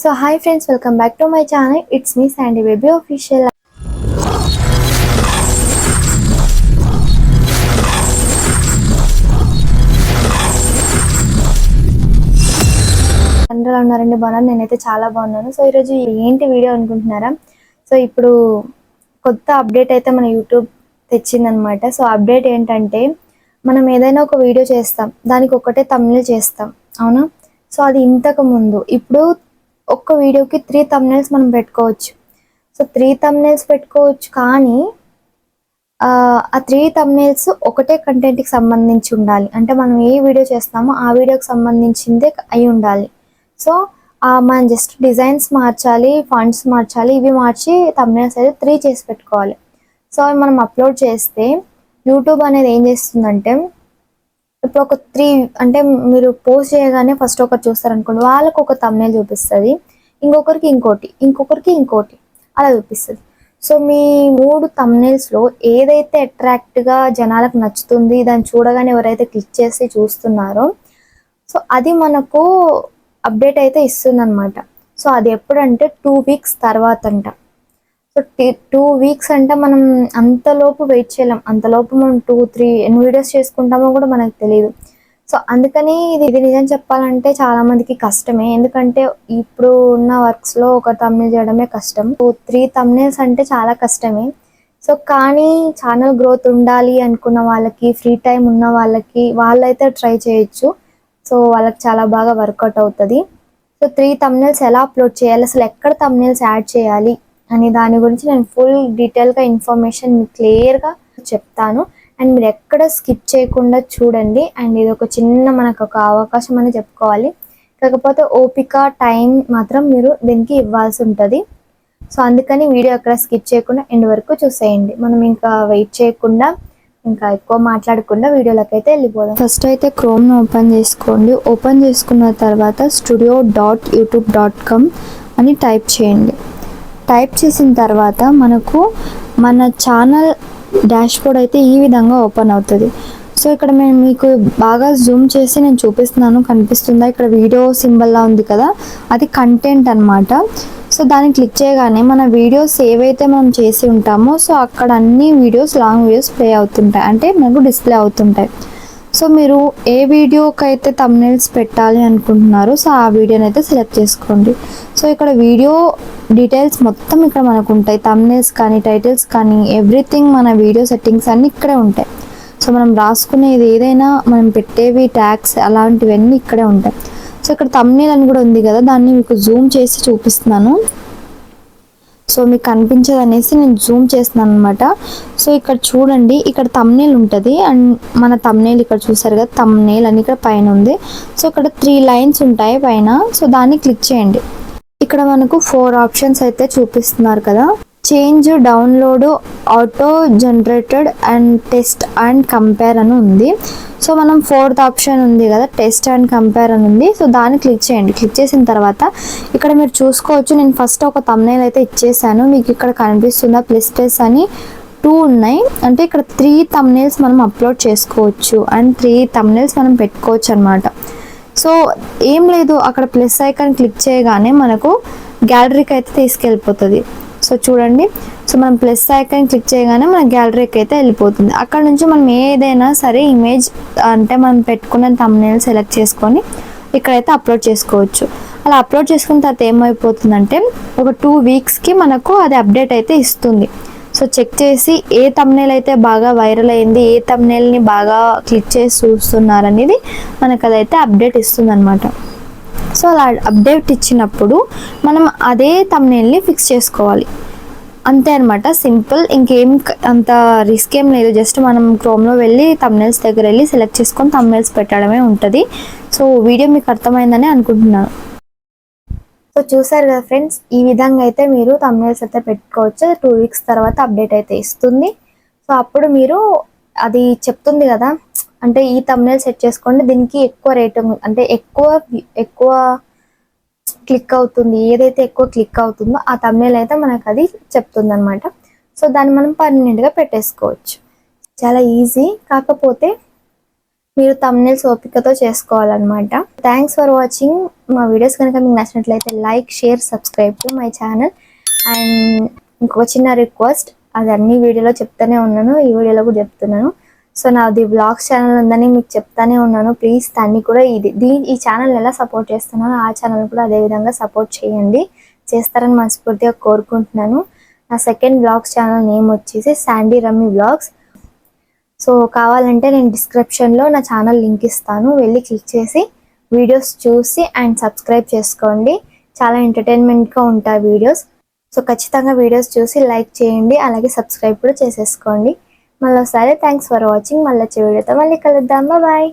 So hi friends, welcome back to my channel. It's me Sandy Baby Official. అందరూ ఉన్నారండి, బాగున్నాను. నేనైతే చాలా బాగున్నాను. సో ఈరోజు ఏంటి వీడియో అనుకుంటున్నారా? సో ఇప్పుడు కొత్త అప్డేట్ అయితే మన యూట్యూబ్ తెచ్చిందనమాట. సో అప్డేట్ ఏంటంటే మనం ఏదైనా ఒక వీడియో చేస్తాం, దానికి ఒకటే thumbnail చేస్తాం, అవునా? సో అది ఇంతకు ముందు. ఇప్పుడు ఒక్క వీడియోకి 3 thumbnails మనం పెట్టుకోవచ్చు. సో 3 thumbnails పెట్టుకోవచ్చు, కానీ ఆ 3 thumbnails ఒకటే కంటెంట్కి సంబంధించి ఉండాలి. అంటే మనం ఏ వీడియో చేస్తామో ఆ వీడియోకి సంబంధించిందే అయి ఉండాలి. సో మనం జస్ట్ డిజైన్స్ మార్చాలి, ఫాంట్స్ మార్చాలి, ఇవి మార్చి thumbnails అయితే 3 చేసి పెట్టుకోవాలి. సో అవి మనం అప్లోడ్ చేస్తే యూట్యూబ్ అనేది ఏం చేస్తుందంటే, ఇప్పుడు ఒక 3 అంటే మీరు పోస్ట్ చేయగానే ఫస్ట్ ఒకటి చూస్తారనుకోండి, వాళ్ళకు ఒక thumbnail చూపిస్తుంది, ఇంకొకరికి ఇంకోటి, ఇంకొకరికి ఇంకోటి, అలా చూపిస్తుంది. సో మీ 3 thumbnailsలో ఏదైతే అట్రాక్ట్గా జనాలకు నచ్చుతుంది, దాన్ని చూడగానే ఎవరైతే క్లిక్ చేసి చూస్తున్నారో, సో అది మనకు అప్డేట్ అయితే ఇస్తుందన్నమాట. సో అది ఎప్పుడంటే 2 weeks తర్వాత అంట. సో 2 weeks అంటే మనం అంతలోపు వెయిట్ చేయలేం. అంతలోపు మనం 2-3 ఎన్ని వీడియోస్ చేసుకుంటామో కూడా మనకు తెలియదు. సో అందుకని ఇది నిజం చెప్పాలంటే చాలా మందికి కష్టమే. ఎందుకంటే ఇప్పుడు ఉన్న వర్క్స్లో ఒక thumbnail చేయడమే కష్టం. 3 thumbnails అంటే చాలా కష్టమే. సో కానీ ఛానల్ గ్రోత్ ఉండాలి అనుకున్న వాళ్ళకి, ఫ్రీ టైం ఉన్న వాళ్ళకి, వాళ్ళైతే ట్రై చేయొచ్చు. సో వాళ్ళకి చాలా బాగా వర్కౌట్ అవుతుంది. సో 3 thumbnails ఎలా అప్లోడ్ చేయాలి, అసలు ఎక్కడ thumbnails యాడ్ చేయాలి అని దాని గురించి నేను ఫుల్ డీటెయిల్గా ఇన్ఫర్మేషన్ క్లియర్గా చెప్తాను. అండ్ మీరు ఎక్కడ స్కిప్ చేయకుండా చూడండి. అండ్ ఇది ఒక చిన్న మనకు ఒక అవకాశం అని చెప్పుకోవాలి. కాకపోతే ఓపిక, టైం మాత్రం మీరు దీనికి ఇవ్వాల్సి ఉంటుంది. సో అందుకని వీడియో ఎక్కడ స్కిప్ చేయకుండా ఎండ్ వరకు చూసేయండి. మనం ఇంకా వెయిట్ చేయకుండా, ఇంకా ఎక్కువ మాట్లాడకుండా వీడియోలోకి అయితే వెళ్ళిపోదాం. ఫస్ట్ అయితే క్రోమ్ను ఓపెన్ చేసుకోండి. ఓపెన్ చేసుకున్న తర్వాత studio.youtube.com అని టైప్ చేయండి. టైప్ చేసిన తర్వాత మనకు మన ఛానల్ డాష్బోర్డ్ అయితే ఈ విధంగా ఓపెన్ అవుతుంది. సో ఇక్కడ నేను మీకు బాగా జూమ్ చేసి నేను చూపిస్తున్నాను, కనిపిస్తుందా? ఇక్కడ వీడియో సింబల్లా ఉంది కదా, అది కంటెంట్ అనమాట. సో దాన్ని క్లిక్ చేయగానే మన వీడియోస్ ఏవైతే మనం చేసి ఉంటామో, సో అక్కడ అన్ని వీడియోస్, లాంగ్ వీడియోస్ ప్లే అవుతుంటాయి, అంటే మనకు డిస్ప్లే అవుతుంటాయి. సో మీరు ఏ వీడియోకి అయితే thumbnails పెట్టాలి అనుకుంటున్నారో, సో ఆ వీడియోని అయితే సెలెక్ట్ చేసుకోండి. సో ఇక్కడ వీడియో డీటెయిల్స్ మొత్తం ఇక్కడ మనకు ఉంటాయి. thumbnails కానీ, టైటిల్స్ కానీ, ఎవ్రీథింగ్ మన వీడియో సెట్టింగ్స్ అన్నీ ఇక్కడే ఉంటాయి. సో మనం రాసుకునేది ఏదైనా, మనం పెట్టేవి ట్యాగ్స్ అలాంటివన్నీ ఇక్కడే ఉంటాయి. సో ఇక్కడ thumbnail అని కూడా ఉంది కదా, దాన్ని మీకు జూమ్ చేసి చూపిస్తున్నాను. సో మీకు కనిపించదు అనేసి నేను జూమ్ చేస్తున్నాను అనమాట. సో ఇక్కడ చూడండి, ఇక్కడ thumbnail ఉంటుంది. అండ్ మన thumbnail ఇక్కడ చూసారు కదా, thumbnail అని ఇక్కడ పైన ఉంది. సో ఇక్కడ 3 lines ఉంటాయి పైన. సో దాన్ని క్లిక్ చేయండి. ఇక్కడ మనకు 4 ఆప్షన్స్ అయితే చూపిస్తున్నారు కదా. Change, download, auto generated and test and compare అని ఉంది. సో మనం 4th ఆప్షన్ ఉంది కదా, టెస్ట్ అండ్ కంపేర్ అని ఉంది. సో దాన్ని క్లిక్ చేయండి. క్లిక్ చేసిన తర్వాత ఇక్కడ మీరు చూసుకోవచ్చు, నేను ఫస్ట్ ఒక thumbnail అయితే ఇచ్చేసాను. మీకు ఇక్కడ కనిపిస్తుందా, ప్లస్ అని 2 ఉన్నాయి. అంటే ఇక్కడ 3 thumbnails మనం అప్లోడ్ చేసుకోవచ్చు అండ్ 3 thumbnails మనం పెట్టుకోవచ్చు అనమాట. సో ఏం లేదు, అక్కడ ప్లస్ ఐకాన్ క్లిక్ చేయగానే మనకు గ్యాలరీకి అయితే తీసుకెళ్ళిపోతుంది. సో చూడండి, సో మనం ప్లస్ ఐకాన్ క్లిక్ చేయగానే మన గ్యాలరీకి అయితే వెళ్ళిపోతుంది. అక్కడ నుంచి మనం ఏదైనా సరే ఇమేజ్, అంటే మనం పెట్టుకున్న thumbnail సెలెక్ట్ చేసుకొని ఇక్కడైతే అప్లోడ్ చేసుకోవచ్చు. అలా అప్లోడ్ చేసుకున్న తర్వాత ఏమైపోతుందంటే, ఒక 2 weeksకి మనకు అది అప్డేట్ అయితే ఇస్తుంది. సో చెక్ చేసి ఏ thumbnail అయితే బాగా వైరల్ అయింది, ఏ thumbnailని బాగా క్లిక్ చేసి చూస్తున్నారు అనేది మనకు అదైతే అప్డేట్ ఇస్తుంది అనమాట. సో అలా అప్డేట్ ఇచ్చినప్పుడు మనం అదే thumbnailని ఫిక్స్ చేసుకోవాలి, అంతే అనమాట. సింపుల్, ఇంకేం అంత రిస్క్ ఏం లేదు. జస్ట్ మనం క్రోమ్లో వెళ్ళి thumbnails దగ్గర వెళ్ళి సెలెక్ట్ చేసుకొని thumbnails పెట్టడమే ఉంటుంది. సో వీడియో మీకు అర్థమైందని అనుకుంటున్నాను. సో చూసారు కదా ఫ్రెండ్స్, ఈ విధంగా అయితే మీరు thumbnails అయితే పెట్టుకోవచ్చు. 2 weeks తర్వాత అప్డేట్ అయితే ఇస్తుంది. సో అప్పుడు మీరు అది చెప్తుంది కదా, అంటే ఈ thumbnail సెట్ చేసుకోండి, దీనికి ఎక్కువ రేటింగ్, అంటే ఎక్కువ క్లిక్ అవుతుంది, ఏదైతే ఎక్కువ క్లిక్ అవుతుందో ఆ thumbnail అయితే మనకు అది చెప్తుంది అనమాట. సో దాన్ని మనం పర్మనెంట్గా పెట్టేసుకోవచ్చు. చాలా ఈజీ. కాకపోతే మీరు thumbnails ఓపికతో చేసుకోవాలన్నమాట. Thanks for watching. మా వీడియోస్ కనుక మీకు నచ్చినట్లయితే like, share, subscribe to my channel. And ఇంకొక చిన్న రిక్వెస్ట్, అది అన్ని వీడియోలో చెప్తానే ఉన్నాను, ఈ వీడియోలో కూడా చెప్తున్నాను. సో నాది వ్లాగ్స్ ఛానల్ ఉందని మీకు చెప్తానే ఉన్నాను. ప్లీజ్ దాన్ని కూడా ఈ ఛానల్ ఎలా సపోర్ట్ చేస్తున్నానో ఆ ఛానల్ కూడా అదే విధంగా సపోర్ట్ చేయండి. చేస్తారని మనస్ఫూర్తిగా కోరుకుంటున్నాను. నా సెకండ్ వ్లాగ్స్ ఛానల్ నేమ్ వచ్చేసి శాండీ రమ్మి వ్లాగ్స్. సో కావాలంటే నేను డిస్క్రిప్షన్లో నా ఛానల్ లింక్ ఇస్తాను, వెళ్ళి క్లిక్ చేసి వీడియోస్ చూసి అండ్ సబ్స్క్రైబ్ చేసుకోండి. చాలా ఎంటర్టైన్మెంట్గా ఉంటాయి వీడియోస్. సో ఖచ్చితంగా వీడియోస్ చూసి లైక్ చేయండి, అలాగే సబ్స్క్రైబ్ కూడా చేసేసుకోండి. మళ్ళీ ఒకసారి థ్యాంక్స్ ఫర్ వాచింగ్. మళ్ళీ వచ్చే వీడియోతో మళ్ళీ కలుద్దాం. బాయ్.